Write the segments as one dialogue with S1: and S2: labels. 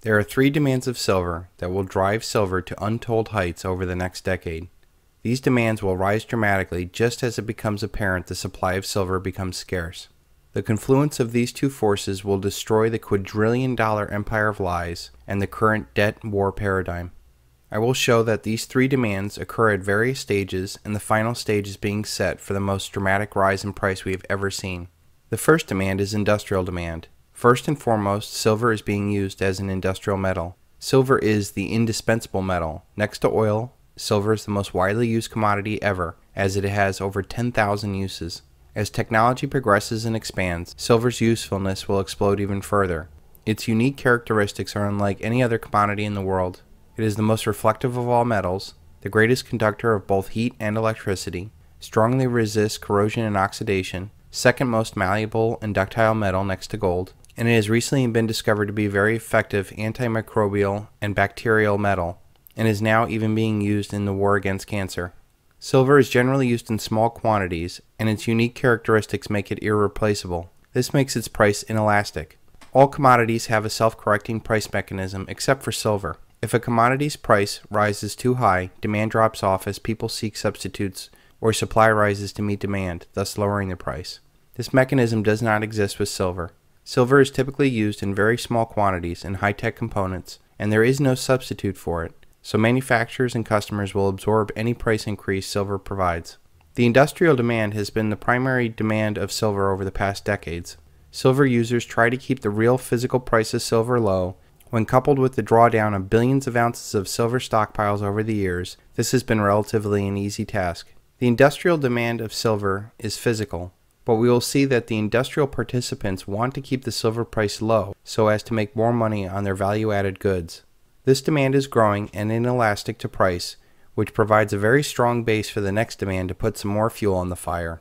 S1: There are three demands of silver that will drive silver to untold heights over the next decade. These demands will rise dramatically just as it becomes apparent the supply of silver becomes scarce. The confluence of these two forces will destroy the quadrillion-dollar empire of lies and the current debt war paradigm. I will show that these three demands occur at various stages, and the final stage is being set for the most dramatic rise in price we have ever seen. The first demand is industrial demand. First and foremost, silver is being used as an industrial metal. Silver is the indispensable metal. Next to oil, silver is the most widely used commodity ever, as it has over 10,000 uses. As technology progresses and expands, silver's usefulness will explode even further. Its unique characteristics are unlike any other commodity in the world. It is the most reflective of all metals, the greatest conductor of both heat and electricity, strongly resists corrosion and oxidation, second most malleable and ductile metal next to gold, and it has recently been discovered to be a very effective antimicrobial and bacterial metal, and is now even being used in the war against cancer. Silver is generally used in small quantities, and its unique characteristics make it irreplaceable. This makes its price inelastic. All commodities have a self-correcting price mechanism except for silver. If a commodity's price rises too high, demand drops off as people seek substitutes, or supply rises to meet demand, thus lowering the price. This mechanism does not exist with silver. Silver is typically used in very small quantities in high-tech components, and there is no substitute for it, so manufacturers and customers will absorb any price increase silver provides. The industrial demand has been the primary demand of silver over the past decades. Silver users try to keep the real physical price of silver low. When coupled with the drawdown of billions of ounces of silver stockpiles over the years, this has been relatively an easy task. The industrial demand of silver is physical, but we will see that the industrial participants want to keep the silver price low so as to make more money on their value-added goods. This demand is growing and inelastic to price, which provides a very strong base for the next demand to put some more fuel on the fire.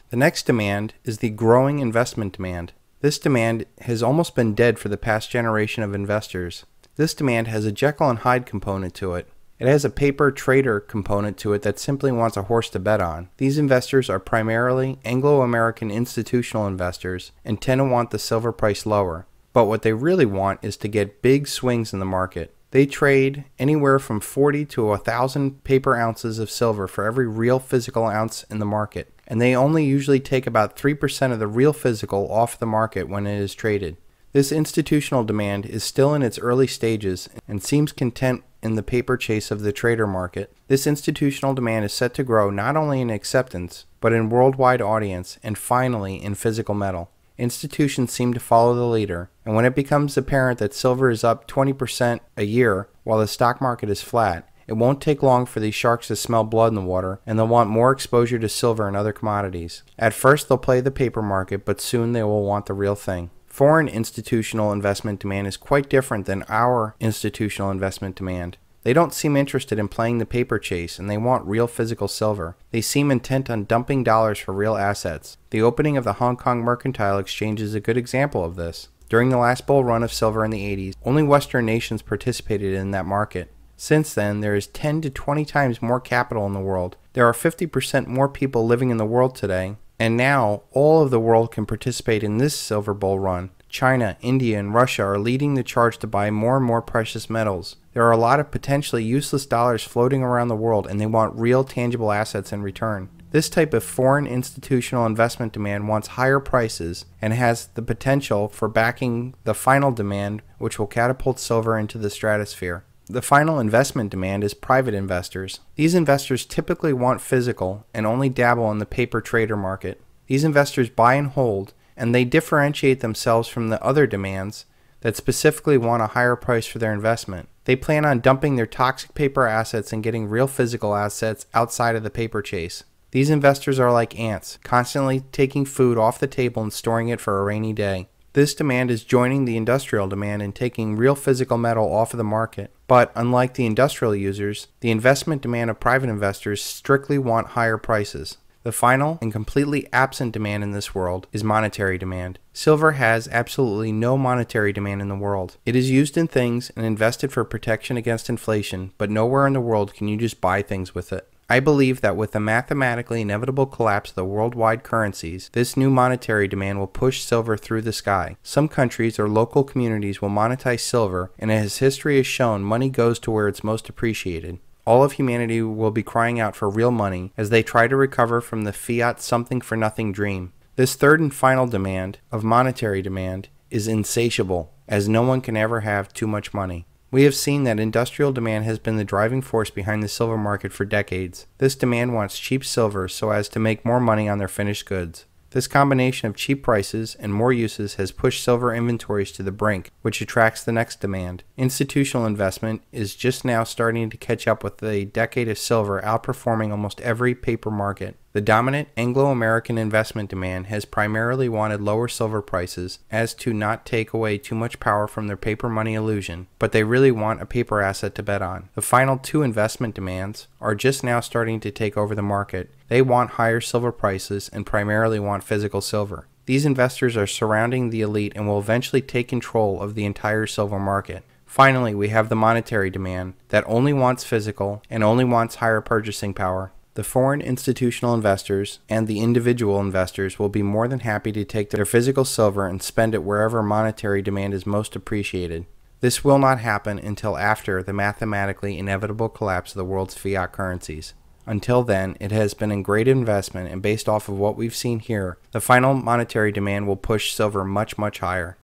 S1: The next demand is the growing investment demand. This demand has almost been dead for the past generation of investors. This demand has a Jekyll and Hyde component to it. It has a paper trader component to it that simply wants a horse to bet on. These investors are primarily Anglo-American institutional investors and tend to want the silver price lower. But what they really want is to get big swings in the market. They trade anywhere from 40 to 1,000 paper ounces of silver for every real physical ounce in the market, and they only usually take about 3% of the real physical off the market when it is traded. This institutional demand is still in its early stages and seems content in the paper chase of the trader market. This institutional demand is set to grow not only in acceptance, but in worldwide audience and finally in physical metal. Institutions seem to follow the leader, and when it becomes apparent that silver is up 20% a year while the stock market is flat, it won't take long for these sharks to smell blood in the water, and they'll want more exposure to silver and other commodities. At first they'll play the paper market, but soon they will want the real thing. Foreign institutional investment demand is quite different than our institutional investment demand. They don't seem interested in playing the paper chase, and they want real physical silver. They seem intent on dumping dollars for real assets. The opening of the Hong Kong Mercantile Exchange is a good example of this. During the last bull run of silver in the 80s, only Western nations participated in that market. Since then, there is 10 to 20 times more capital in the world. There are 50% more people living in the world today, and now all of the world can participate in this silver bull run. China, India, and Russia are leading the charge to buy more and more precious metals. There are a lot of potentially useless dollars floating around the world, and they want real tangible assets in return. This type of foreign institutional investment demand wants higher prices and has the potential for backing the final demand, which will catapult silver into the stratosphere. The final investment demand is private investors. These investors typically want physical and only dabble in the paper trader market. These investors buy and hold, and they differentiate themselves from the other demands that specifically want a higher price for their investment. They plan on dumping their toxic paper assets and getting real physical assets outside of the paper chase. These investors are like ants, constantly taking food off the table and storing it for a rainy day. This demand is joining the industrial demand and taking real physical metal off of the market. But unlike the industrial users, the investment demand of private investors strictly want higher prices. The final and completely absent demand in this world is monetary demand. Silver has absolutely no monetary demand in the world. It is used in things and invested for protection against inflation, but nowhere in the world can you just buy things with it. I believe that with the mathematically inevitable collapse of the worldwide currencies, this new monetary demand will push silver through the sky. Some countries or local communities will monetize silver, and as history has shown, money goes to where it's most appreciated. All of humanity will be crying out for real money as they try to recover from the fiat something-for-nothing dream. This third and final demand, of monetary demand, is insatiable, as no one can ever have too much money. We have seen that industrial demand has been the driving force behind the silver market for decades. This demand wants cheap silver so as to make more money on their finished goods. This combination of cheap prices and more uses has pushed silver inventories to the brink, which attracts the next demand. Institutional investment is just now starting to catch up with a decade of silver outperforming almost every paper market. The dominant Anglo-American investment demand has primarily wanted lower silver prices as to not take away too much power from their paper money illusion, but they really want a paper asset to bet on. The final two investment demands are just now starting to take over the market. They want higher silver prices and primarily want physical silver. These investors are surrounding the elite and will eventually take control of the entire silver market. Finally, we have the monetary demand that only wants physical and only wants higher purchasing power. The foreign institutional investors and the individual investors will be more than happy to take their physical silver and spend it wherever monetary demand is most appreciated. This will not happen until after the mathematically inevitable collapse of the world's fiat currencies. Until then, it has been a great investment, and based off of what we've seen here, the final monetary demand will push silver much, much higher.